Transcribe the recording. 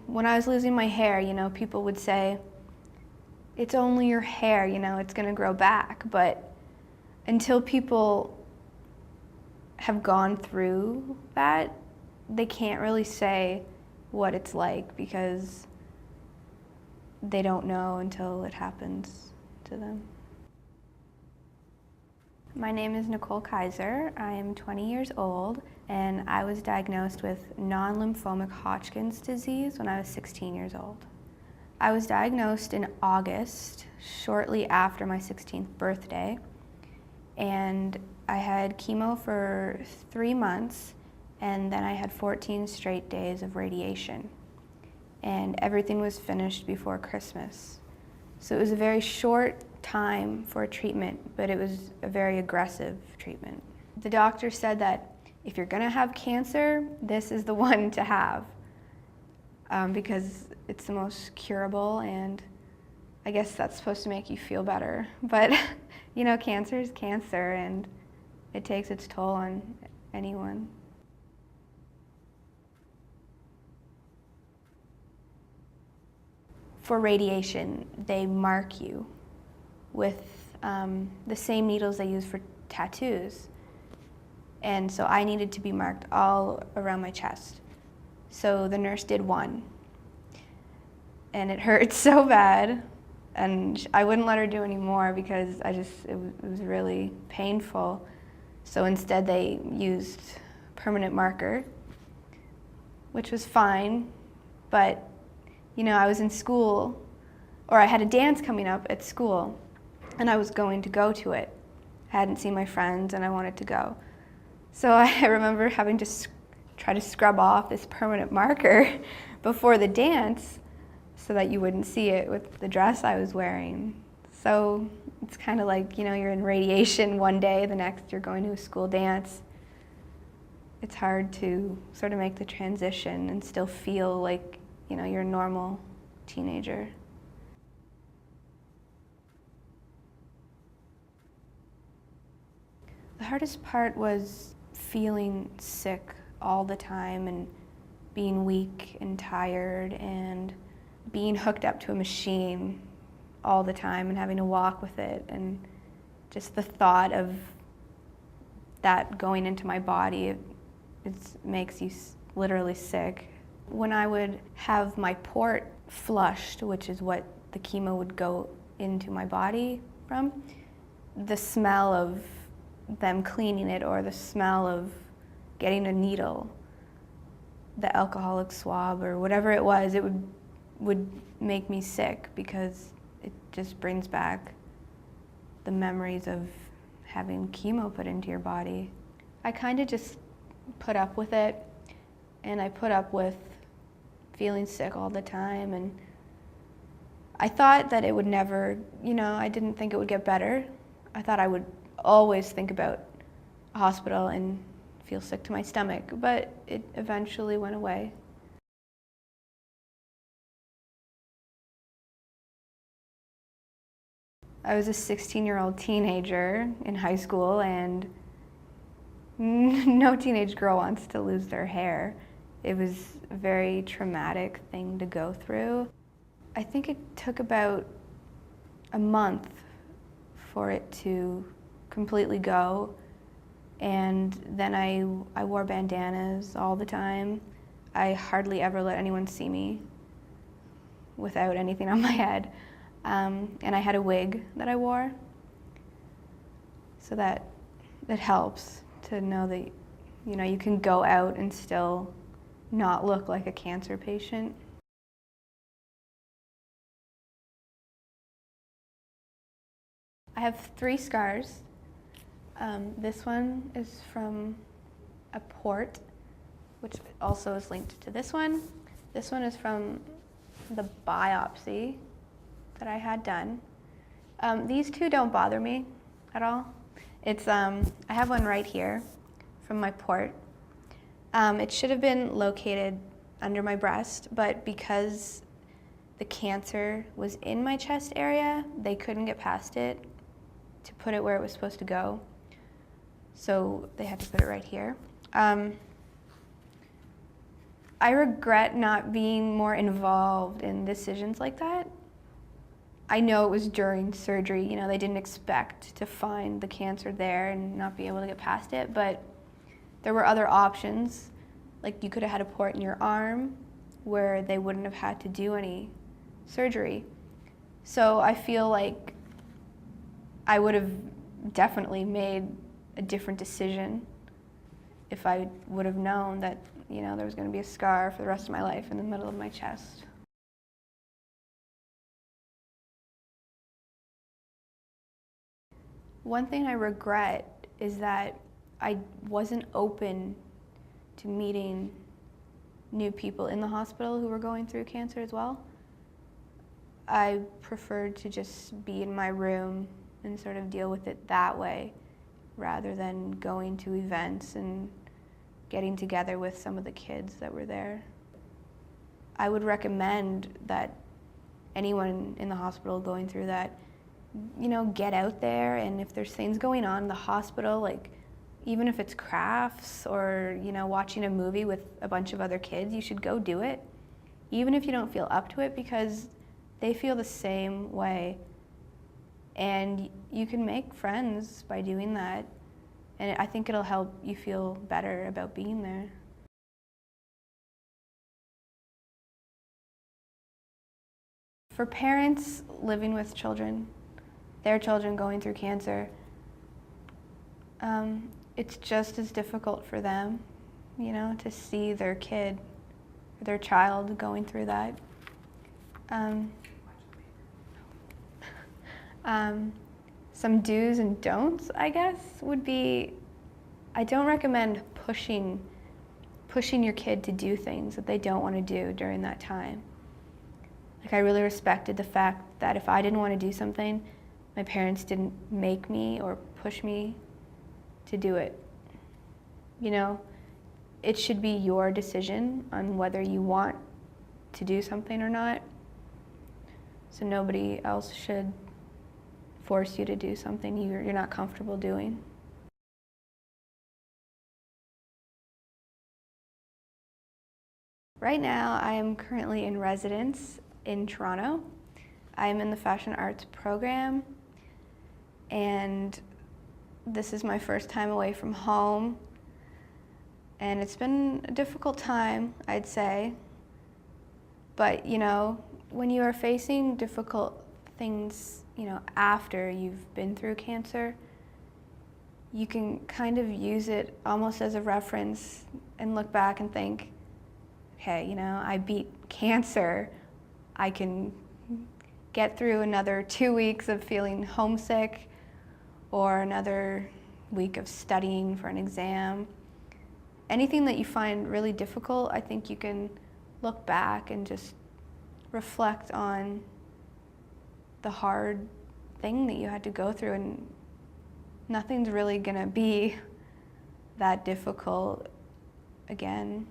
when I was losing my hair, people would say, it's only your hair, it's gonna grow back. But until people have gone through that, they can't really say what it's like because they don't know until it happens to them. My name is Nicole Kaiser. I am 20 years old, and I was diagnosed with non-lymphomic Hodgkin's disease when I was 16 years old. I was diagnosed in August, shortly after my 16th birthday, and I had chemo for 3 months, and then I had 14 straight days of radiation, and everything was finished before Christmas. So it was a very short time for a treatment, but it was a very aggressive treatment. The doctor said that if you're gonna have cancer, this is the one to have because it's the most curable, and I guess that's supposed to make you feel better. But cancer is cancer, and it takes its toll on anyone. For radiation, they mark you with the same needles they use for tattoos. And so I needed to be marked all around my chest. So the nurse did one. And it hurt so bad. And I wouldn't let her do any more because it was really painful. So instead they used permanent marker, which was fine. But I was in school, or I had a dance coming up at school, and I was going to go to it. I hadn't seen my friends, and I wanted to go. So I remember having to try to scrub off this permanent marker before the dance so that you wouldn't see it with the dress I was wearing. So it's kind of like, you're in radiation one day, the next you're going to a school dance. It's hard to sort of make the transition and still feel like, you're a normal teenager. The hardest part was feeling sick all the time and being weak and tired and being hooked up to a machine all the time and having to walk with it, and just the thought of that going into my body, it makes you literally sick. When I would have my port flushed, which is what the chemo would go into my body from, the smell of them cleaning it or the smell of getting a needle, the alcoholic swab or whatever it was, it would make me sick because it just brings back the memories of having chemo put into your body. I kind of just put up with it, and I put up with feeling sick all the time, and I thought that it would never, I didn't think it would get better. I thought I would always think about a hospital and feel sick to my stomach, but it eventually went away. I was a 16-year-old teenager in high school, and no teenage girl wants to lose their hair. It was a very traumatic thing to go through. I think it took about a month for it to completely go, and then I wore bandanas all the time. I hardly ever let anyone see me without anything on my head. And I had a wig that I wore, so that helps to know that you can go out and still not look like a cancer patient. I have 3 scars. This one is from a port, which also is linked to this one. This one is from the biopsy that I had done. These 2 don't bother me at all. I have one right here from my port. It should have been located under my breast, but because the cancer was in my chest area, they couldn't get past it to put it where it was supposed to go. So they had to put it right here. I regret not being more involved in decisions like that. I know it was during surgery, you know, they didn't expect to find the cancer there and not be able to get past it, but there were other options. Like you could have had a port in your arm where they wouldn't have had to do any surgery. So I feel like I would have definitely made a different decision if I would have known that, you know, there was going to be a scar for the rest of my life in the middle of my chest. One thing I regret is that I wasn't open to meeting new people in the hospital who were going through cancer as well. I preferred to just be in my room and sort of deal with it that way, rather than going to events and getting together with some of the kids that were there. I would recommend that anyone in the hospital going through that, you know, get out there, and if there's things going on in the hospital, like even if it's crafts or, you know, watching a movie with a bunch of other kids, you should go do it, even if you don't feel up to it, because they feel the same way. And you can make friends by doing that, and I think it'll help you feel better about being there. For parents living with children, their children going through cancer, it's just as difficult for them, you know, to see their kid, their child going through that. Some do's and don'ts, I guess, would be, I don't recommend pushing your kid to do things that they don't want to do during that time. Like, I really respected the fact that if I didn't want to do something, my parents didn't make me or push me to do it. You know, it should be your decision on whether you want to do something or not. So nobody else should force you to do something you're not comfortable doing. Right now, I am currently in residence in Toronto. I am in the fashion arts program, and this is my first time away from home, and it's been a difficult time, I'd say. But, you know, when you are facing difficult things, you know, after you've been through cancer, you can kind of use it almost as a reference and look back and think, hey, you know, I beat cancer. I can get through another 2 weeks of feeling homesick or another week of studying for an exam. Anything that you find really difficult, I think you can look back and just reflect on the hard thing that you had to go through, and nothing's really gonna be that difficult again.